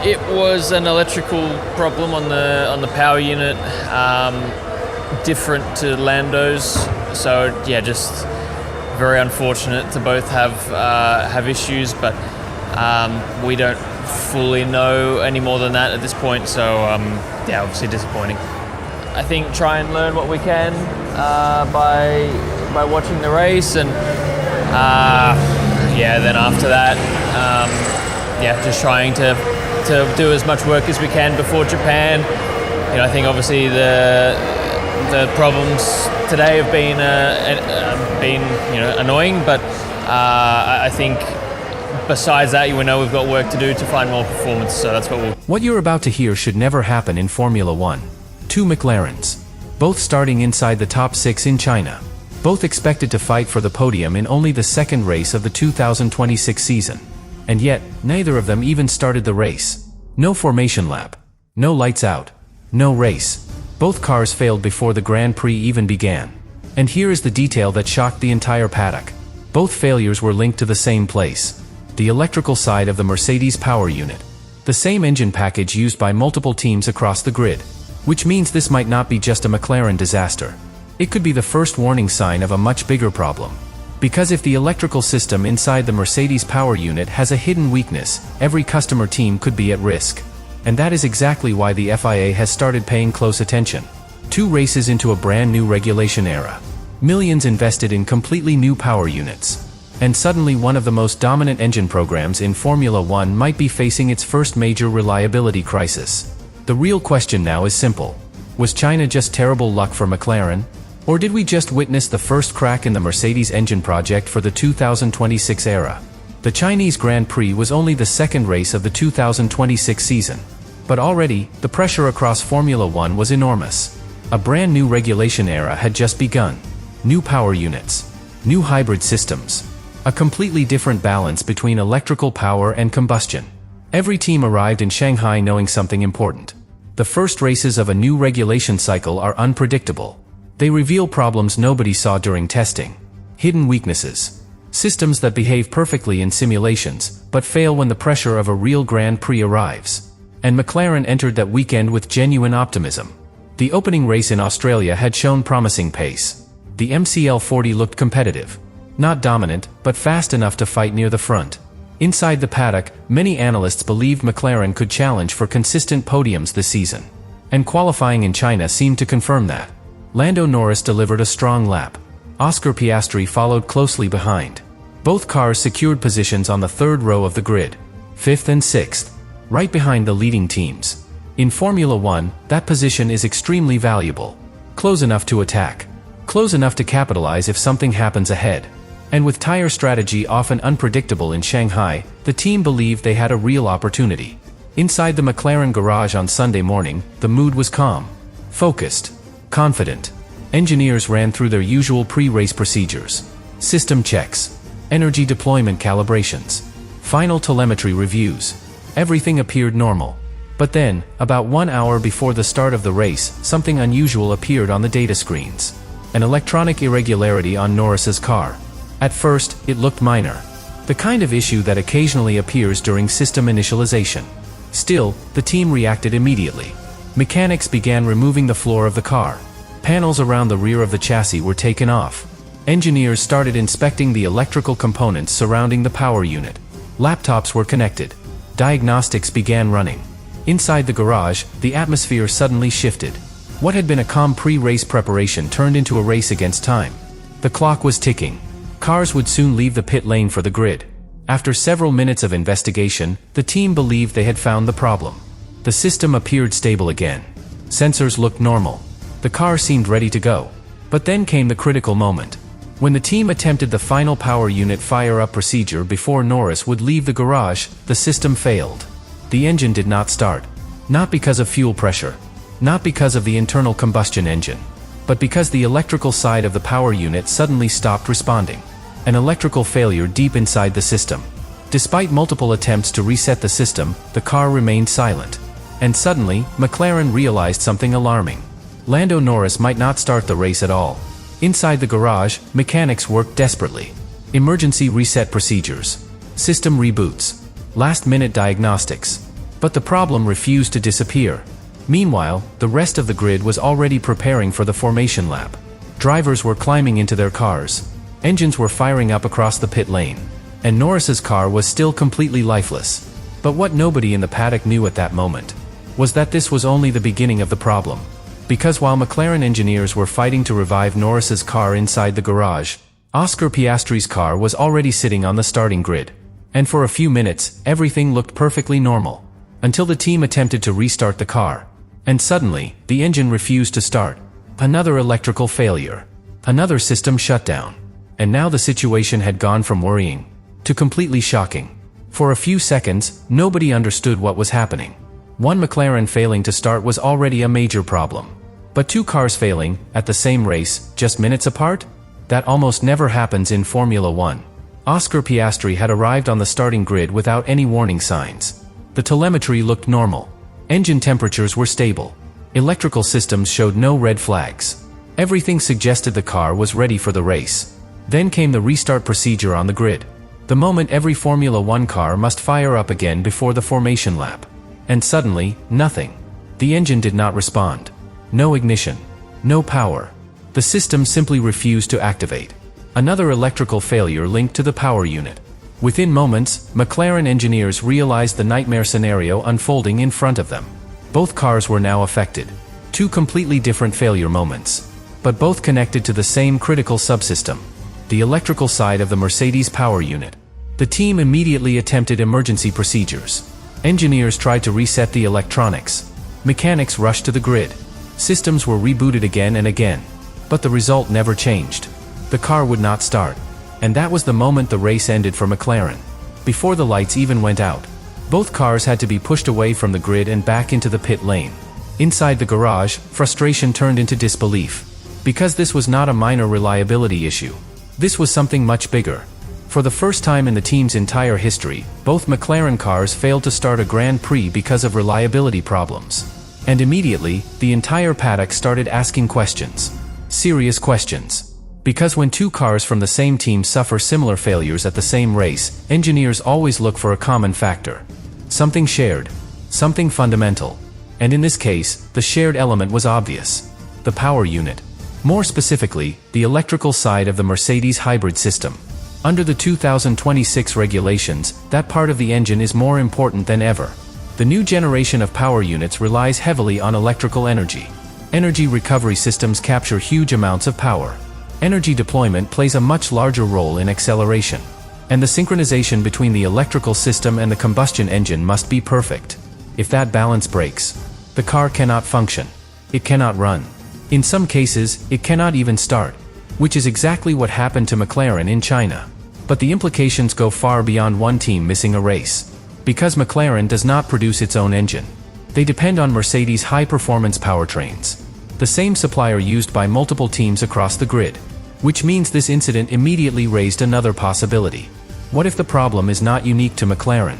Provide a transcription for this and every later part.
It was an electrical problem on the power unit, different to Lando's. So yeah, just very unfortunate to both have issues, but we don't fully know any more than that at this point. So yeah, obviously disappointing. I think try and learn what we can by watching the race, and yeah, then after that, yeah, just trying to do as much work as we can before Japan. You know, I think obviously the problems today have been annoying, but I think besides that, we know we've got work to do to find more performance. So that's what we'll. What you're about to hear should never happen in Formula One. Two McLarens, both starting inside the top 6 in China, both expected to fight for the podium in only the second race of the 2026 season. And yet, neither of them even started the race. No formation lap, no lights out, no race. Both cars failed before the Grand Prix even began. And here is the detail that shocked the entire paddock. Both failures were linked to the same place: the electrical side of the Mercedes power unit. The same engine package used by multiple teams across the grid. Which means this might not be just a McLaren disaster. It could be the first warning sign of a much bigger problem. Because if the electrical system inside the Mercedes power unit has a hidden weakness, every customer team could be at risk. And that is exactly why the FIA has started paying close attention. 2 races into a brand new regulation era. Millions invested in completely new power units. And suddenly one of the most dominant engine programs in Formula One might be facing its first major reliability crisis. The real question now is simple. Was China just terrible luck for McLaren? Or did we just witness the first crack in the Mercedes engine project for the 2026 era? The Chinese Grand Prix was only the second race of the 2026 season. But already, the pressure across Formula One was enormous. A brand new regulation era had just begun. New power units. New hybrid systems. A completely different balance between electrical power and combustion. Every team arrived in Shanghai knowing something important. The first races of a new regulation cycle are unpredictable. They reveal problems nobody saw during testing. Hidden weaknesses. Systems that behave perfectly in simulations, but fail when the pressure of a real Grand Prix arrives. And McLaren entered that weekend with genuine optimism. The opening race in Australia had shown promising pace. The MCL40 looked competitive. Not dominant, but fast enough to fight near the front. Inside the paddock, many analysts believed McLaren could challenge for consistent podiums this season. And qualifying in China seemed to confirm that. Lando Norris delivered a strong lap. Oscar Piastri followed closely behind. Both cars secured positions on the 3rd row of the grid, 5th and 6th, right behind the leading teams. In Formula One, that position is extremely valuable. Close enough to attack. Close enough to capitalize if something happens ahead. And with tire strategy often unpredictable in Shanghai, the team believed they had a real opportunity. Inside the McLaren garage on Sunday morning, the mood was calm, focused, confident. Engineers ran through their usual pre-race procedures. System checks. Energy deployment calibrations. Final telemetry reviews. Everything appeared normal. But then, about 1 hour before the start of the race, something unusual appeared on the data screens. An electronic irregularity on Norris's car. At first, it looked minor. The kind of issue that occasionally appears during system initialization. Still, the team reacted immediately. Mechanics began removing the floor of the car. Panels around the rear of the chassis were taken off. Engineers started inspecting the electrical components surrounding the power unit. Laptops were connected. Diagnostics began running. Inside the garage, the atmosphere suddenly shifted. What had been a calm pre-race preparation turned into a race against time. The clock was ticking. Cars would soon leave the pit lane for the grid. After several minutes of investigation, the team believed they had found the problem. The system appeared stable again. Sensors looked normal. The car seemed ready to go. But then came the critical moment. When the team attempted the final power unit fire-up procedure before Norris would leave the garage, the system failed. The engine did not start. Not because of fuel pressure. Not because of the internal combustion engine. But because the electrical side of the power unit suddenly stopped responding. An electrical failure deep inside the system. Despite multiple attempts to reset the system, the car remained silent. And suddenly, McLaren realized something alarming. Lando Norris might not start the race at all. Inside the garage, mechanics worked desperately. Emergency reset procedures. System reboots. Last-minute diagnostics. But the problem refused to disappear. Meanwhile, the rest of the grid was already preparing for the formation lap. Drivers were climbing into their cars. Engines were firing up across the pit lane. And Norris's car was still completely lifeless. But what nobody in the paddock knew at that moment was that this was only the beginning of the problem. Because while McLaren engineers were fighting to revive Norris's car inside the garage, Oscar Piastri's car was already sitting on the starting grid. And for a few minutes, everything looked perfectly normal. Until the team attempted to restart the car. And suddenly, the engine refused to start. Another electrical failure. Another system shutdown. And now the situation had gone from worrying to completely shocking. For a few seconds, nobody understood what was happening. One McLaren failing to start was already a major problem. But two cars failing, at the same race, just minutes apart? That almost never happens in Formula 1. Oscar Piastri had arrived on the starting grid without any warning signs. The telemetry looked normal. Engine temperatures were stable. Electrical systems showed no red flags. Everything suggested the car was ready for the race. Then came the restart procedure on the grid. The moment every Formula 1 car must fire up again before the formation lap. And suddenly, nothing. The engine did not respond. No ignition. No power. The system simply refused to activate. Another electrical failure linked to the power unit. Within moments, McLaren engineers realized the nightmare scenario unfolding in front of them. Both cars were now affected. Two completely different failure moments. But both connected to the same critical subsystem. The electrical side of the Mercedes power unit. The team immediately attempted emergency procedures. Engineers tried to reset the electronics. Mechanics rushed to the grid. Systems were rebooted again and again. But the result never changed. The car would not start. And that was the moment the race ended for McLaren. Before the lights even went out, both cars had to be pushed away from the grid and back into the pit lane. Inside the garage, frustration turned into disbelief. Because this was not a minor reliability issue. This was something much bigger. For the first time in the team's entire history, both McLaren cars failed to start a Grand Prix because of reliability problems. And immediately, the entire paddock started asking questions. Serious questions. Because when two cars from the same team suffer similar failures at the same race, engineers always look for a common factor. Something shared. Something fundamental. And in this case, the shared element was obvious. The power unit. More specifically, the electrical side of the Mercedes hybrid system. Under the 2026 regulations, that part of the engine is more important than ever. The new generation of power units relies heavily on electrical energy. Energy recovery systems capture huge amounts of power. Energy deployment plays a much larger role in acceleration. And the synchronization between the electrical system and the combustion engine must be perfect. If that balance breaks, the car cannot function. It cannot run. In some cases, it cannot even start. Which is exactly what happened to McLaren in China. But the implications go far beyond one team missing a race. Because McLaren does not produce its own engine. They depend on Mercedes' high-performance powertrains. The same supplier used by multiple teams across the grid. Which means this incident immediately raised another possibility. What if the problem is not unique to McLaren?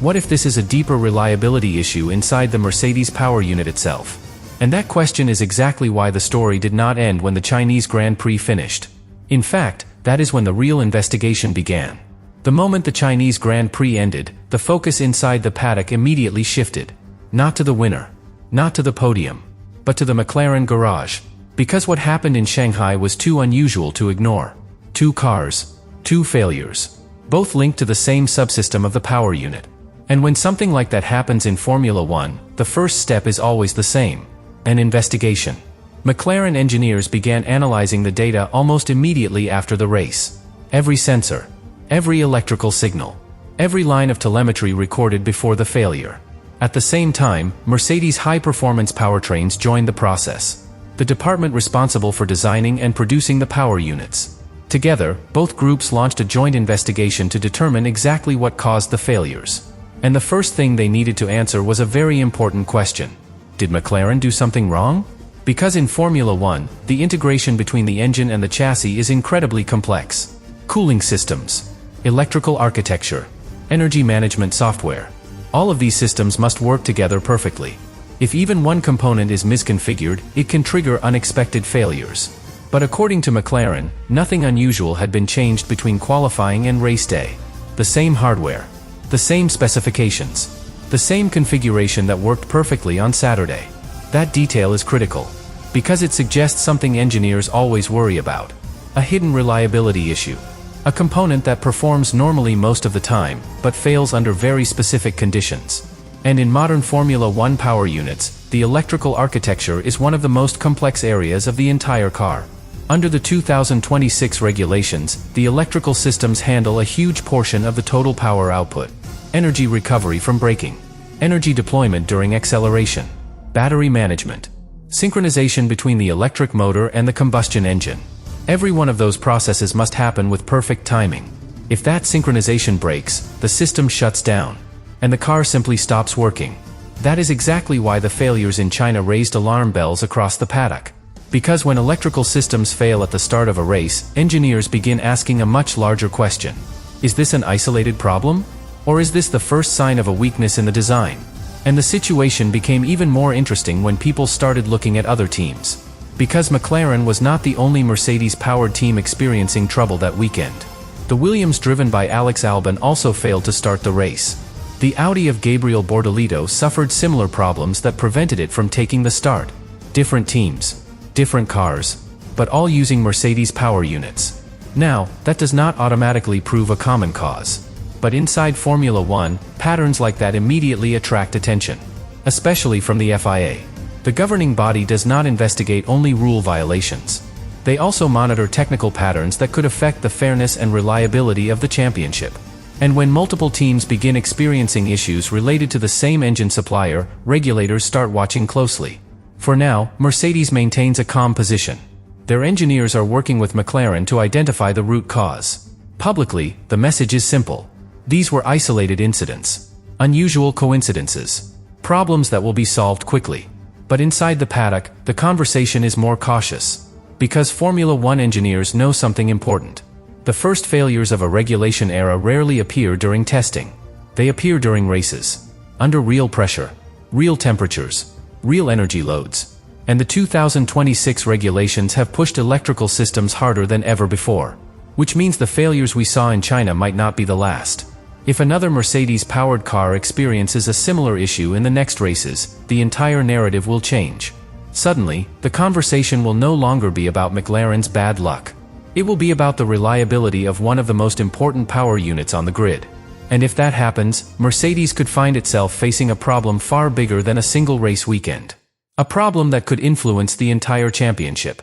What if this is a deeper reliability issue inside the Mercedes power unit itself? And that question is exactly why the story did not end when the Chinese Grand Prix finished. In fact, that is when the real investigation began. The moment the Chinese Grand Prix ended, the focus inside the paddock immediately shifted. Not to the winner. Not to the podium. But to the McLaren garage. Because what happened in Shanghai was too unusual to ignore. Two cars. Two failures. Both linked to the same subsystem of the power unit. And when something like that happens in Formula 1, the first step is always the same. An investigation. McLaren engineers began analyzing the data almost immediately after the race. Every sensor. Every electrical signal. Every line of telemetry recorded before the failure. At the same time, Mercedes' high-performance powertrains joined the process. The department responsible for designing and producing the power units. Together, both groups launched a joint investigation to determine exactly what caused the failures. And the first thing they needed to answer was a very important question. Did McLaren do something wrong? Because in Formula 1, the integration between the engine and the chassis is incredibly complex. Cooling systems, electrical architecture, energy management software. All of these systems must work together perfectly. If even one component is misconfigured, it can trigger unexpected failures. But according to McLaren, nothing unusual had been changed between qualifying and race day. The same hardware. The same specifications. The same configuration that worked perfectly on Saturday. That detail is critical, because it suggests something engineers always worry about. A hidden reliability issue. A component that performs normally most of the time, but fails under very specific conditions. And in modern Formula One power units, the electrical architecture is one of the most complex areas of the entire car. Under the 2026 regulations, the electrical systems handle a huge portion of the total power output. Energy recovery from braking. Energy deployment during acceleration. Battery management. Synchronization between the electric motor and the combustion engine. Every one of those processes must happen with perfect timing. If that synchronization breaks, the system shuts down, and the car simply stops working. That is exactly why the failures in China raised alarm bells across the paddock. Because when electrical systems fail at the start of a race, engineers begin asking a much larger question. Is this an isolated problem? Or is this the first sign of a weakness in the design? And the situation became even more interesting when people started looking at other teams. Because McLaren was not the only Mercedes-powered team experiencing trouble that weekend. The Williams driven by Alex Albon also failed to start the race. The Audi of Gabriel Bortolito suffered similar problems that prevented it from taking the start. Different teams, different cars, but all using Mercedes power units. Now, that does not automatically prove a common cause. But inside Formula One, patterns like that immediately attract attention. Especially from the FIA. The governing body does not investigate only rule violations. They also monitor technical patterns that could affect the fairness and reliability of the championship. And when multiple teams begin experiencing issues related to the same engine supplier, regulators start watching closely. For now, Mercedes maintains a calm position. Their engineers are working with McLaren to identify the root cause. Publicly, the message is simple. These were isolated incidents. Unusual coincidences. Problems that will be solved quickly. But inside the paddock, the conversation is more cautious. Because Formula One engineers know something important. The first failures of a regulation era rarely appear during testing. They appear during races. Under real pressure. Real temperatures. Real energy loads. And the 2026 regulations have pushed electrical systems harder than ever before. Which means the failures we saw in China might not be the last. If another Mercedes-powered car experiences a similar issue in the next races, the entire narrative will change. Suddenly, the conversation will no longer be about McLaren's bad luck. It will be about the reliability of one of the most important power units on the grid. And if that happens, Mercedes could find itself facing a problem far bigger than a single race weekend. A problem that could influence the entire championship.